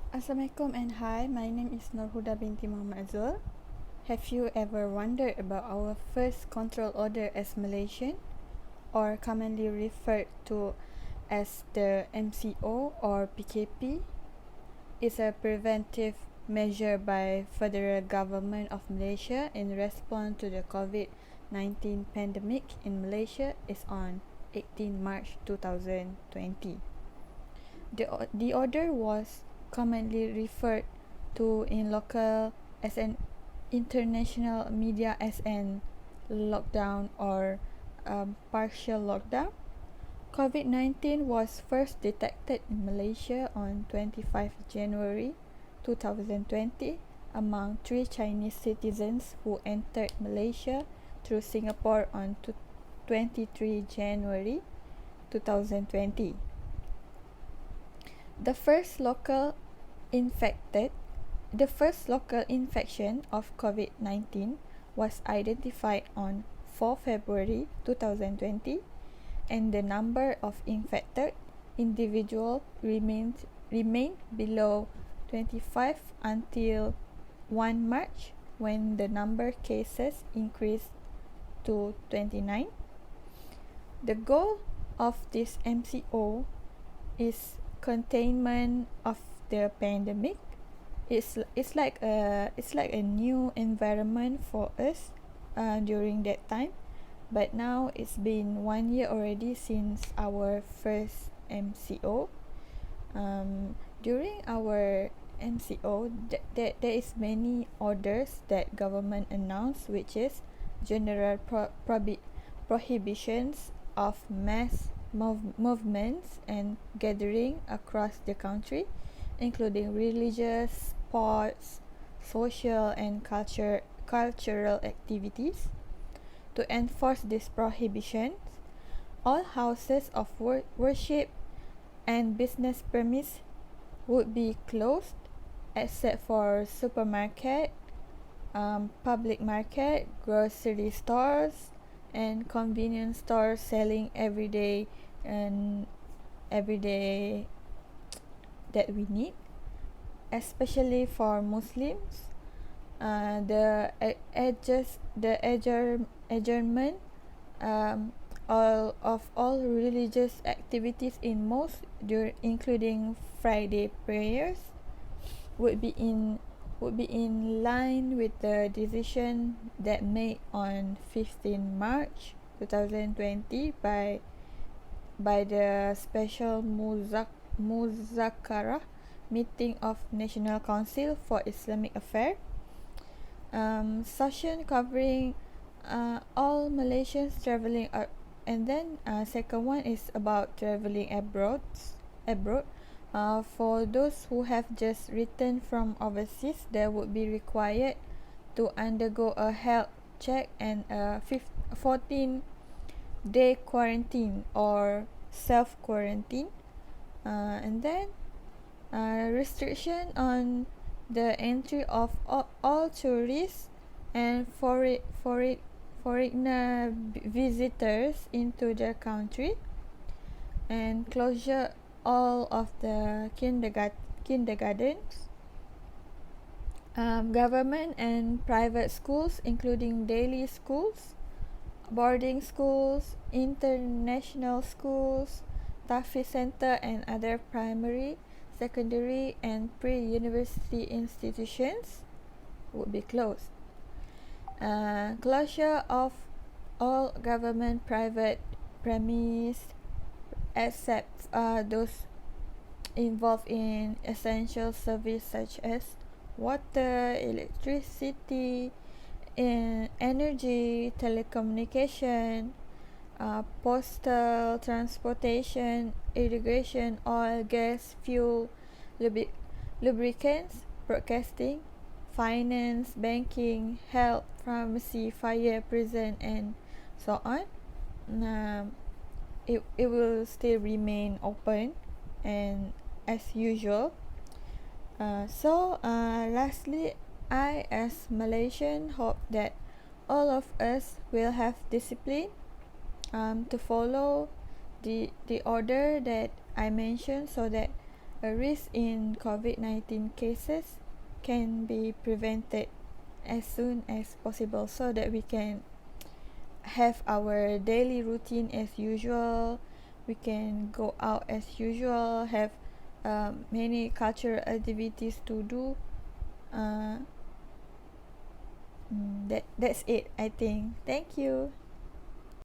Assalamualaikum and hi, my name is Nurhuda binti Muhammad Azul. Have you ever wondered about our first control order as Malaysian, or commonly referred to as the MCO or PKP? It's a preventive measure by Federal Government of Malaysia in response to the COVID-19 pandemic in Malaysia is on 18 March 2020. The order was commonly referred to in local as an international media as an lockdown or partial lockdown. COVID-19 was first detected in Malaysia on 25 January 2020 among 3 Chinese citizens who entered Malaysia through Singapore on 23 January 2020. The first local infection of COVID-19 was identified on 4 February 2020, and the number of infected individuals remained below 25 until 1 March, when the number of cases increased to 29. The goal of this MCO is containment of the pandemic. It's like a new environment for us during that time, but now it's been 1 year already since our first MCO. During our MCO, there is many orders that government announced, which is general prohibitions of mass movements and gathering across the country, including religious, sports, social and cultural activities. To enforce these prohibitions, all houses of worship and business premises would be closed except for supermarket, public market, grocery stores, and convenience stores selling everyday that we need, especially for Muslims. The adjournment all religious activities in mosque, including Friday prayers, would be in line with the decision that made on 15 March 2020 by the special Muzakarah meeting of National Council for Islamic Affairs, session covering all Malaysians travelling. And then second one is about travelling abroad. For those who have just returned from overseas, they would be required to undergo a health check and a 14-day quarantine or self-quarantine. And then restriction on the entry of all tourists and foreigner visitors into their country, and closure all of the kindergartens, government and private schools, including daily schools, boarding schools, international schools, Tahfiz Center, and other primary, secondary, and pre-university institutions would be closed. Closure of all government private premises except those involved in essential service such as water, electricity, energy, telecommunication, postal, transportation, irrigation, oil, gas, fuel, lubricants, broadcasting, finance, banking, health, pharmacy, fire, prison, and so on. It will still remain open and as usual. Lastly, I as Malaysian hope that all of us will have discipline to follow the order that I mentioned, so that a risk in COVID-19 cases can be prevented as soon as possible so that we can have our daily routine as usual. We can go out as usual, have many cultural activities to do. That's it, I think. Thank you.